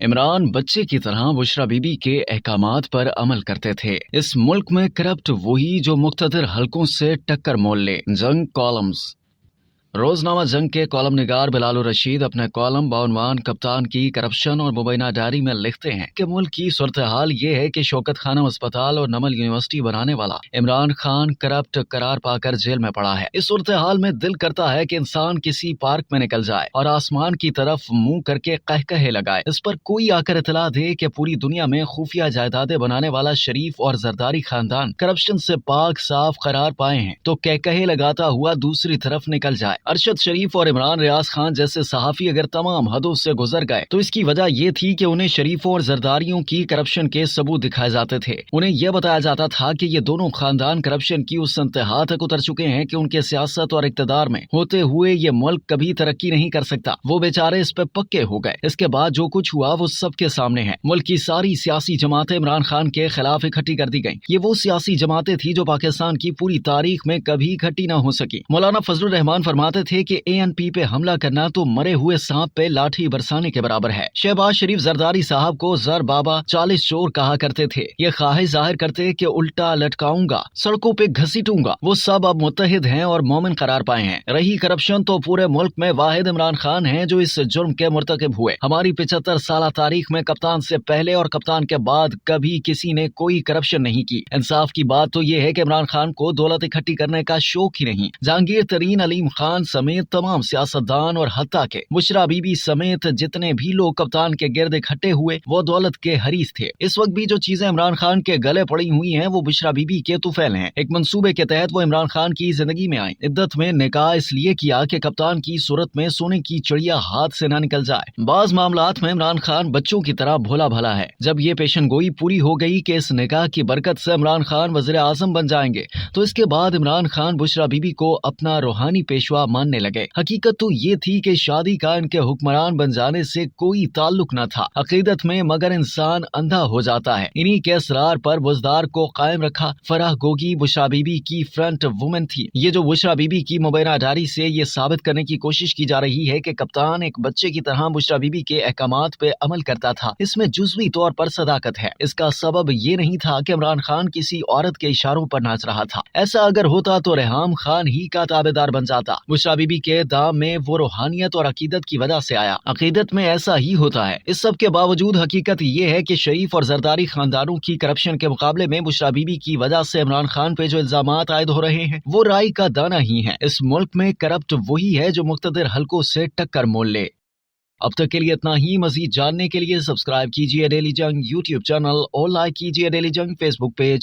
عمران بچے کی طرح بشرا بیوی کے احکامات پر عمل کرتے تھے۔ اس ملک میں کرپٹ وہی جو مقتدر حلقوں سے ٹکر مول لے۔ جنگ کالمز۔ روزنامہ جنگ کے کالم نگار بلال الرشید اپنے کالم بعنوان کپتان کی کرپشن اور مبینہ ڈائری میں لکھتے ہیں کہ ملک کی صورتحال یہ ہے کہ شوکت خانم اسپتال اور نمل یونیورسٹی بنانے والا عمران خان کرپٹ قرار پا کر جیل میں پڑا ہے۔ اس صورتحال میں دل کرتا ہے کہ انسان کسی پارک میں نکل جائے اور آسمان کی طرف منہ کر کے قہقہے لگائے۔ اس پر کوئی آ کر اطلاع دے کہ پوری دنیا میں خفیہ جائیدادیں بنانے والا شریف اور زرداری خاندان کرپشن سے پاک صاف قرار پائے ہیں تو قہقہے لگاتا ہوا دوسری طرف نکل جائے۔ ارشد شریف اور عمران ریاض خان جیسے صحافی اگر تمام حدوں سے گزر گئے تو اس کی وجہ یہ تھی کہ انہیں شریفوں اور زرداریوں کی کرپشن کے ثبوت دکھائے جاتے تھے۔ انہیں یہ بتایا جاتا تھا کہ یہ دونوں خاندان کرپشن کی اس انتہا تک اتر چکے ہیں کہ ان کے سیاست اور اقتدار میں ہوتے ہوئے یہ ملک کبھی ترقی نہیں کر سکتا۔ وہ بیچارے اس پہ پکے ہو گئے۔ اس کے بعد جو کچھ ہوا وہ سب کے سامنے ہے۔ ملک کی ساری سیاسی جماعتیں عمران خان کے خلاف اکٹھی کر دی گئیں۔ یہ وہ سیاسی جماعتیں تھیں جو پاکستان کی پوری تاریخ میں کبھی اکٹھی نہ ہو سکی۔ مولانا فضل الرحمان فرماتے تھے کہ ANP پہ حملہ کرنا تو مرے ہوئے سانپ پہ لاٹھی برسانے کے برابر ہے۔ شہباز شریف زرداری صاحب کو زر بابا 40 چور کہا کرتے تھے۔ یہ خواہش ظاہر کرتے کہ الٹا لٹکاؤں گا، سڑکوں پہ گھسیٹوں گا۔ وہ سب اب متحد ہیں اور مومن قرار پائے ہیں۔ رہی کرپشن تو پورے ملک میں واحد عمران خان ہیں جو اس جرم کے مرتکب ہوئے۔ ہماری 75 سالہ تاریخ میں کپتان سے پہلے اور کپتان کے بعد کبھی کسی نے کوئی کرپشن نہیں کی۔ انصاف کی بات تو یہ ہے کہ عمران خان کو دولت اکٹھی کرنے کا شوق ہی نہیں۔ جہانگیر ترین، علیم خان سمیت تمام سیاستدان اور حتیٰ کہ بشرا بی بی سمیت جتنے بھی لوگ کپتان کے گرد اکٹھے ہوئے وہ دولت کے حریث تھے۔ اس وقت بھی جو چیزیں عمران خان کے گلے پڑی ہوئی ہیں وہ بشرا بی بی کے طفیل ہیں۔ ایک منصوبے کے تحت وہ عمران خان کی زندگی میں آئیں۔ عدت میں نکاح اس لیے کیا کہ کپتان کی صورت میں سونے کی چڑیا ہاتھ سے نہ نکل جائے۔ بعض معاملات میں عمران خان بچوں کی طرح بھولا بھلا ہے۔ جب یہ پیشن گوئی پوری ہو گئی کہ اس نکاح کی برکت سے عمران خان وزیر اعظم بن جائیں گے تو اس کے بعد عمران خان بشرا بی بی کو اپنا روحانی پیشوا ماننے لگے۔ حقیقت تو یہ تھی کہ شادی کا ان کے حکمران بن جانے سے کوئی تعلق نہ تھا۔ عقیدت میں مگر انسان اندھا ہو جاتا ہے۔ انہی کے اسرار پر بزدار کو قائم رکھا فرح گوگی بشرا بی بی کی فرنٹ وومن تھی۔ یہ جو بشرا بی بی کی مبینہ ڈائری سے یہ ثابت کرنے کی کوشش کی جا رہی ہے کہ کپتان ایک بچے کی طرح بشرا بی بی کے احکامات پہ عمل کرتا تھا، اس میں جزوی طور پر صداقت ہے۔ اس کا سبب یہ نہیں تھا کہ عمران خان کسی عورت کے اشاروں پر ناچ رہا تھا۔ ایسا اگر ہوتا تو ریحام خان ہی کا تابعدار بن جاتا۔ بشرا بی بی کے دام میں وہ روحانیت اور عقیدت کی وجہ سے آیا۔ عقیدت میں ایسا ہی ہوتا ہے۔ اس سب کے باوجود حقیقت یہ ہے کہ شریف اور زرداری خاندانوں کی کرپشن کے مقابلے میں بشرا بی بی کی وجہ سے عمران خان پہ جو الزامات عائد ہو رہے ہیں وہ رائی کا دانہ ہی ہیں۔ اس ملک میں کرپٹ وہی ہے جو مقتدر حلقوں سے ٹکر مول لے۔ اب تک کے لیے اتنا ہی۔ مزید جاننے کے لیے سبسکرائب کیجیے ڈیلی جنگ YouTube چینل اور لائک کیجیے ڈیلی جنگ Facebook پیج۔